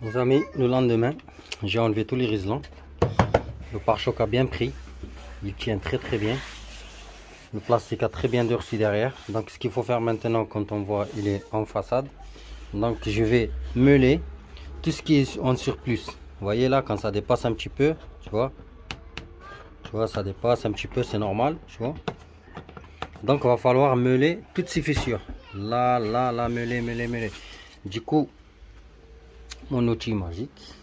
Les amis, le lendemain, j'ai enlevé tous les riselons. Le pare-choc a bien pris. Il tient très très bien. Le plastique a très bien durci derrière. Donc ce qu'il faut faire maintenant, quand on voit il est en façade, donc je vais meuler tout ce qui est en surplus. Vous voyez là, quand ça dépasse un petit peu, tu vois, ça dépasse un petit peu, c'est normal, tu vois. Donc il va falloir meuler toutes ces fissures. Là, meuler. Du coup, mon outil magique,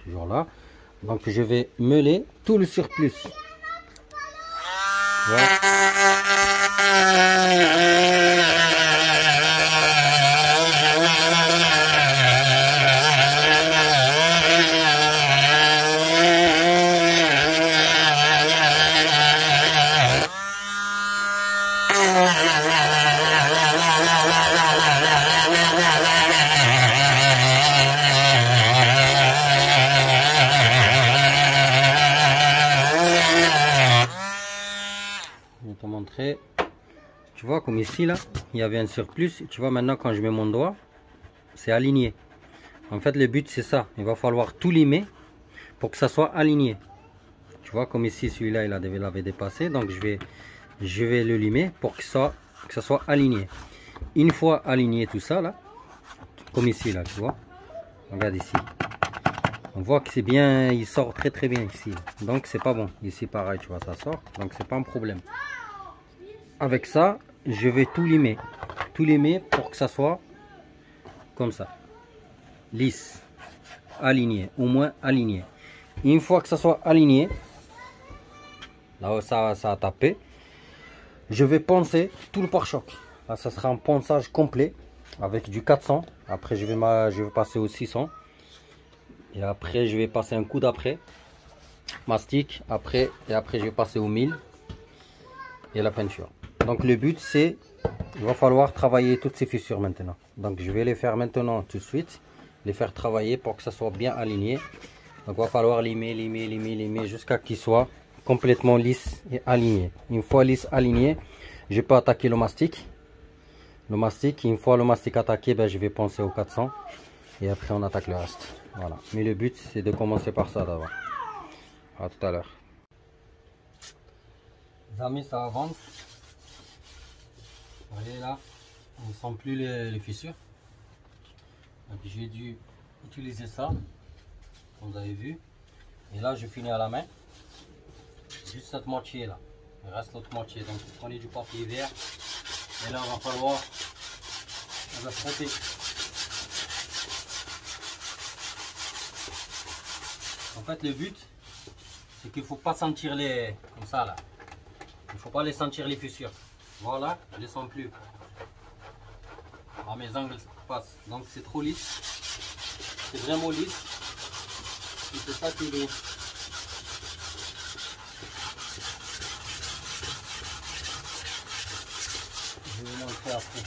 toujours là. Donc je vais meuler tout le surplus. Voilà. Je vais te montrer. Tu vois comme ici là, il y avait un surplus. Tu vois maintenant quand je mets mon doigt, c'est aligné. En fait le but c'est ça. Il va falloir tout limer pour que ça soit aligné. Tu vois comme ici celui-là il avait dépassé. Donc je vais le limer pour que ça soit aligné. Une fois aligné tout ça là, comme ici là, tu vois. Regarde ici. On voit que c'est bien, il sort très très bien ici. Donc c'est pas bon. Ici pareil, tu vois, ça sort. Donc c'est pas un problème. Avec ça, je vais tout limer. Tout limer pour que ça soit comme ça. Lisse. Aligné. Au moins aligné. Une fois que ça soit aligné, là où ça a tapé, je vais poncer tout le pare-choc. Là, ça sera un ponçage complet avec du 400. Après, je vais passer au 600. Et après, je vais passer un coup d'après. Mastic. Après, je vais passer au 1000. Et la peinture. Donc, le but, c'est, il va falloir travailler toutes ces fissures maintenant. Donc, je vais les faire maintenant tout de suite. Les faire travailler pour que ça soit bien aligné. Donc, il va falloir limer jusqu'à qu'il soit complètement lisse et aligné. Une fois lisse, aligné, je peux attaquer le mastic. Une fois le mastic attaqué, ben, je vais poncer au 400 et après on attaque le reste. Voilà. Mais le but c'est de commencer par ça d'abord. À tout à l'heure. Les amis, ça avance. Vous voyez là, on ne sent plus les fissures. Donc j'ai dû utiliser ça, comme vous avez vu. Et là je finis à la main. Juste cette moitié là. Il reste l'autre moitié. Donc vous prenez du papier vert. Et là, il va falloir frotter. En fait, le but, c'est qu'il ne faut pas sentir les... Comme ça, là. Il ne faut pas les sentir les fissures. Voilà, je ne les sens plus. Ah, mes angles passent. Donc, c'est trop lisse. C'est vraiment lisse. Et c'est ça qui est... Je vais vous montrer après.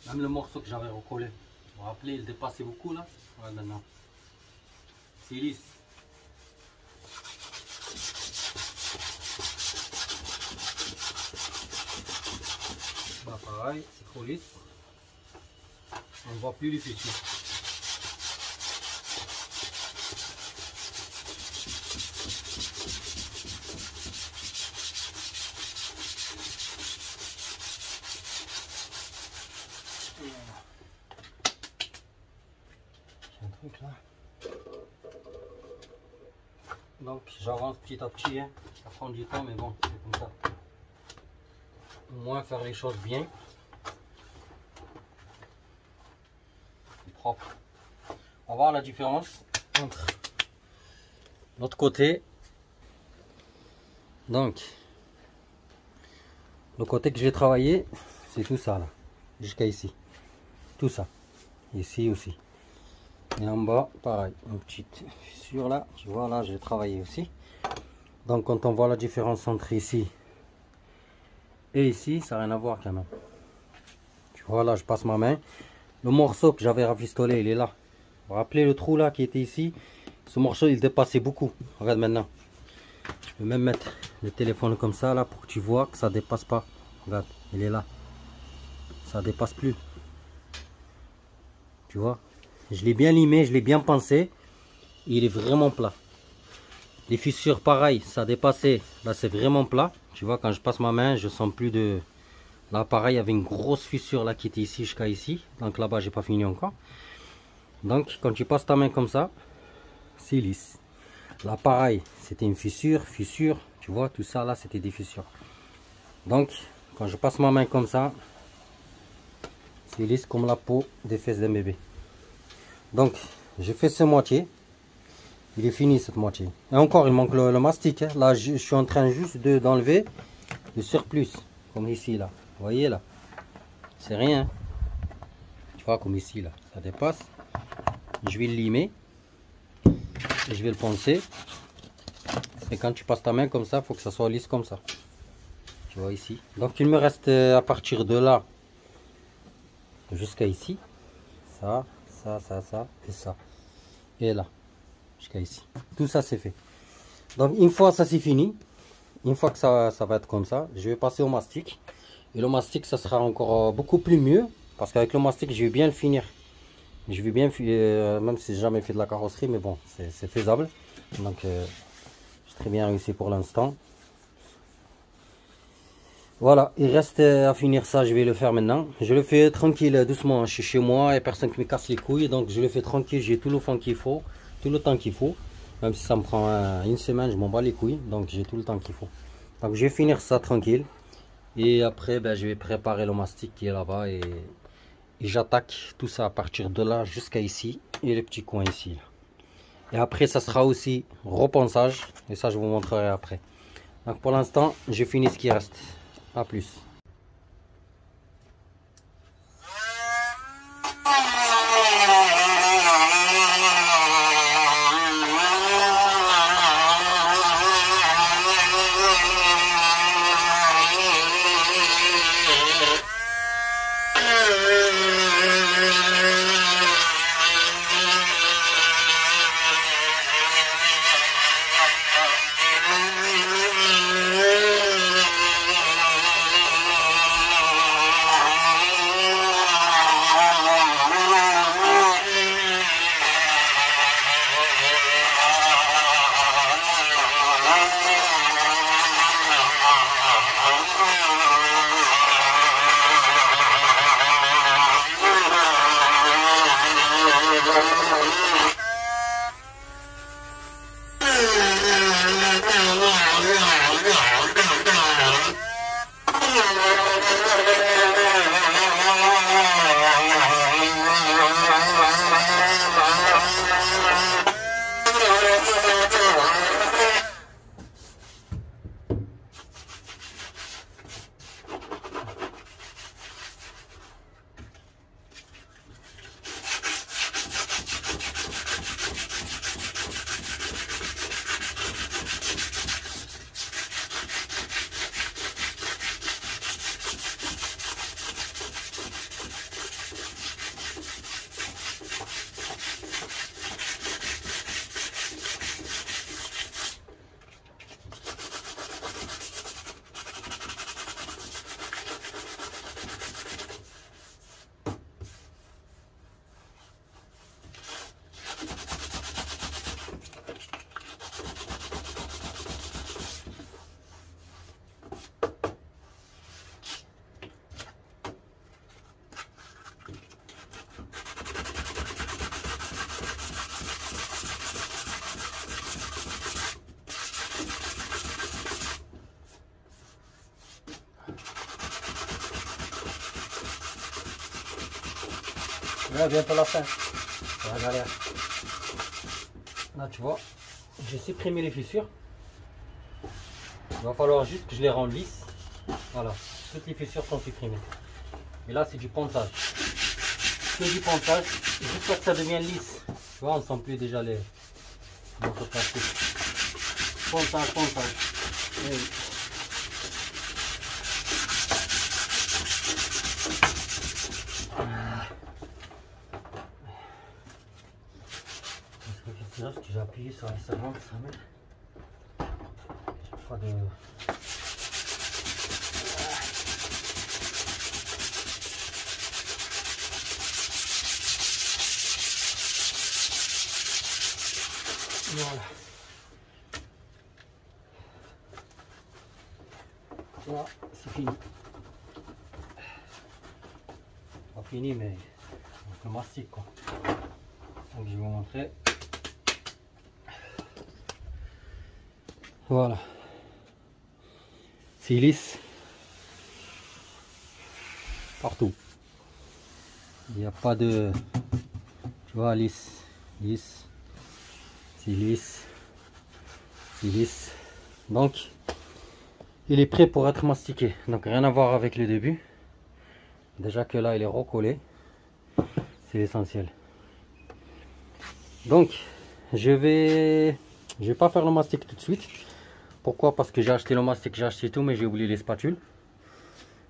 Même le morceau que j'avais recollé, vous vous rappelez, il dépassait beaucoup là. Voilà, maintenant. C'est lisse. Bah, pareil, c'est trop lisse. On ne voit plus les fissures. J'ai un truc là. Donc j'avance petit à petit. Hein. Ça prend du temps, mais bon, c'est comme ça. Au moins faire les choses bien. Propre. On va voir la différence entre l'autre côté. Donc le côté que j'ai travaillé, c'est tout ça là, jusqu'à ici, tout ça, ici aussi, et en bas pareil, une petite fissure là, tu vois là, j'ai travaillé aussi. Donc quand on voit la différence entre ici et ici, ça n'a rien à voir quand même. Tu vois là, je passe ma main. Le morceau que j'avais rafistolé, il est là. Vous vous rappelez le trou là qui était ici? Ce morceau il dépassait beaucoup. Regarde maintenant. Je peux même mettre le téléphone comme ça là pour que tu vois que ça dépasse pas. Regarde, il est là. Ça dépasse plus. Tu vois? Je l'ai bien limé, je l'ai bien pensé. Il est vraiment plat. Les fissures pareil, ça a dépassé. Là c'est vraiment plat. Tu vois, quand je passe ma main, je sens plus de... Là pareil, il y avait une grosse fissure là qui était ici jusqu'à ici. Donc là-bas, j'ai pas fini encore. Donc quand tu passes ta main comme ça, c'est lisse. Là pareil, c'était une fissure. Tu vois, tout ça là, c'était des fissures. Donc quand je passe ma main comme ça, c'est lisse comme la peau des fesses d'un bébé. Donc j'ai fait ce moitié. Il est fini cette moitié. Et encore, il manque le mastic. Hein. Là, je suis en train juste d'enlever le surplus. Comme ici, là. Vous voyez, là. C'est rien. Hein. Tu vois, comme ici, là. Ça dépasse. Je vais le limer. Et je vais le poncer. Et quand tu passes ta main comme ça, il faut que ça soit lisse comme ça. Tu vois, ici. Donc, il me reste à partir de là jusqu'à ici. Ça et ça. Et là. Jusqu'à ici. Tout ça c'est fait. Donc une fois ça c'est fini, une fois que ça va être comme ça, je vais passer au mastic. Et le mastic ça sera encore beaucoup plus mieux. Parce qu'avec le mastic je vais bien le finir. Je vais bien même si j'ai jamais fait de la carrosserie, mais bon c'est faisable. Donc j'ai très bien réussi pour l'instant. Voilà, il reste à finir ça, je vais le faire maintenant. Je le fais tranquille, doucement. Je suis chez moi, il n'y a personne qui me casse les couilles. Donc je le fais tranquille, j'ai tout le fond qu'il faut. Tout le temps qu'il faut, même si ça me prend une semaine, je m'en bats les couilles, donc j'ai tout le temps qu'il faut. Donc je vais finir ça tranquille et après ben, je vais préparer le mastic qui est là-bas et j'attaque tout ça à partir de là jusqu'à ici et le petit coin ici là. Et après ça sera aussi reponçage et ça je vous montrerai après. Donc pour l'instant j'ai fini ce qui reste. À plus. Là, bientôt la fin. La galère. Là, tu vois, j'ai supprimé les fissures. Il va falloir juste que je les rende lisses. Voilà, toutes les fissures sont supprimées. Et là, c'est du ponçage. Que du ponçage, jusqu'à ce que ça devienne lisse. Tu vois, on ne sent plus déjà les morceaux de plastique. Ponçage, ponçage. Et... Lorsque j'ai appuyé sur la servante, ça met pas de... Voilà. Là, c'est fini. Pas fini, mais on peut mastic quoi. Donc je vais vous montrer. Voilà. C'est lisse. Partout. Il n'y a pas de... Tu vois, lisse. Lisse. C'est lisse. C'est lisse. Donc, il est prêt pour être mastiqué. Donc, rien à voir avec le début. Déjà que là, il est recollé. C'est l'essentiel. Donc, je vais pas faire le mastic tout de suite. Pourquoi? Parce que j'ai acheté le mastic, j'ai acheté tout, mais j'ai oublié les spatules.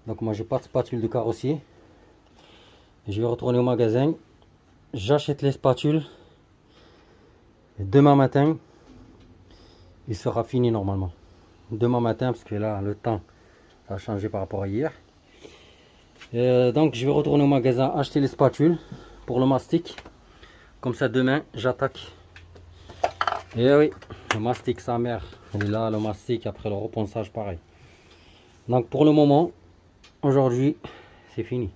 Donc, moi, j'ai pas de spatule de carrossier. Je vais retourner au magasin. J'achète les spatules. Et demain matin, il sera fini normalement. Demain matin, parce que là, le temps a changé par rapport à hier. Donc, je vais retourner au magasin, acheter les spatules pour le mastic. Comme ça, demain, j'attaque. Et oui, le mastic, sa mère. Et là, le mastic, après le reponçage, pareil. Donc, pour le moment, aujourd'hui, c'est fini.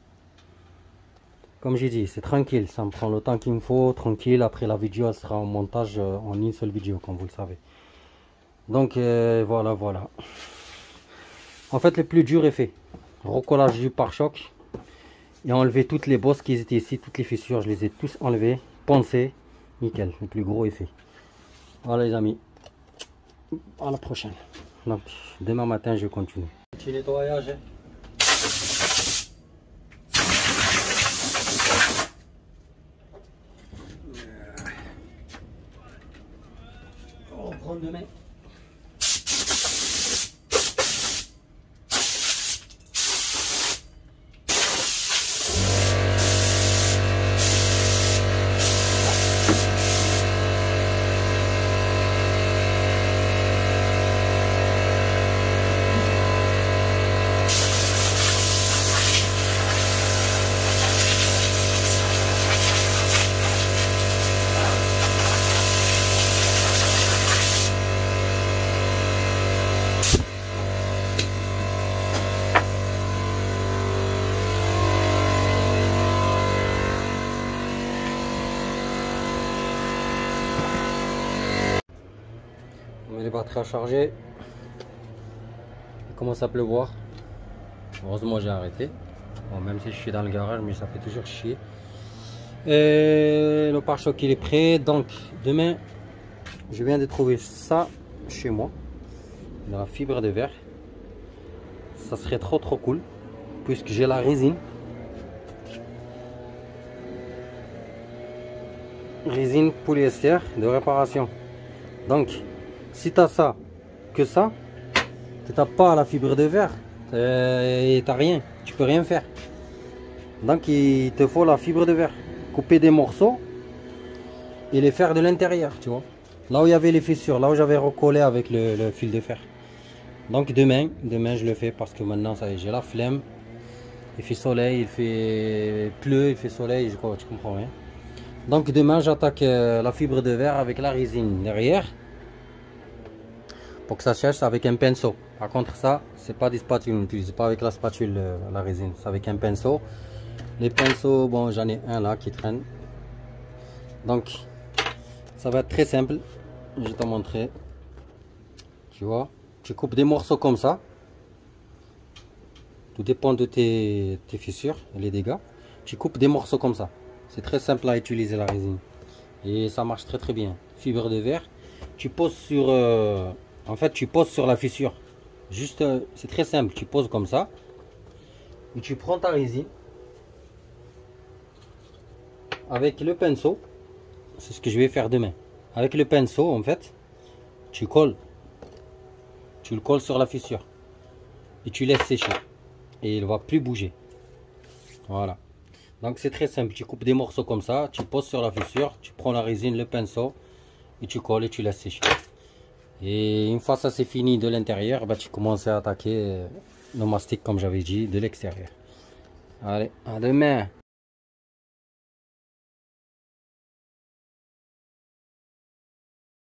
Comme j'ai dit, c'est tranquille. Ça me prend le temps qu'il me faut, tranquille. Après, la vidéo, elle sera en montage en une seule vidéo, comme vous le savez. Donc, voilà, voilà. En fait, le plus dur est fait. Recollage du pare-choc. Et enlever toutes les bosses qui étaient ici, toutes les fissures, je les ai tous enlevées, poncées. Nickel, le plus gros est fait. Voilà les amis. À la prochaine. Donc, demain matin, je continue. Petit nettoyage. On reprend demain. On met les batteries à charger. Il commence à pleuvoir. Heureusement j'ai arrêté. Bon, même si je suis dans le garage, mais ça fait toujours chier. Et le pare-choc il est prêt. Donc demain, je viens de trouver ça chez moi. De la fibre de verre. Ça serait trop cool. Puisque j'ai la résine. Résine polyester de réparation. Donc si tu as ça, que ça, tu n'as pas la fibre de verre, et tu n'as rien, tu peux rien faire. Donc il te faut la fibre de verre. Couper des morceaux et les faire de l'intérieur, tu vois. Là où il y avait les fissures, là où j'avais recollé avec le fil de fer. Donc demain je le fais parce que maintenant ça y est, j'ai la flemme. Il fait soleil, il fait pleut, il fait soleil, je comprends rien. Donc demain j'attaque la fibre de verre avec la résine derrière. Pour que ça sèche avec un pinceau. Par contre ça, c'est pas des spatules, on n'utilise pas avec la spatule la résine, c'est avec un pinceau. Les pinceaux, bon j'en ai un là qui traîne. Donc ça va être très simple. Je vais te montrer. Tu vois, tu coupes des morceaux comme ça. Tout dépend de tes fissures et les dégâts. Tu coupes des morceaux comme ça. C'est très simple à utiliser la résine. Et ça marche très bien. Fibre de verre. Tu poses sur... en fait, tu poses sur la fissure. Juste, c'est très simple. Tu poses comme ça. Et tu prends ta résine. Avec le pinceau. C'est ce que je vais faire demain. Avec le pinceau, en fait, tu colles. Tu le colles sur la fissure. Et tu laisses sécher. Et il ne va plus bouger. Voilà. Donc c'est très simple. Tu coupes des morceaux comme ça. Tu poses sur la fissure. Tu prends la résine, le pinceau. et tu colles et tu laisses sécher. Et une fois ça c'est fini de l'intérieur, bah, tu commences à attaquer le mastic comme j'avais dit de l'extérieur. Allez, à demain.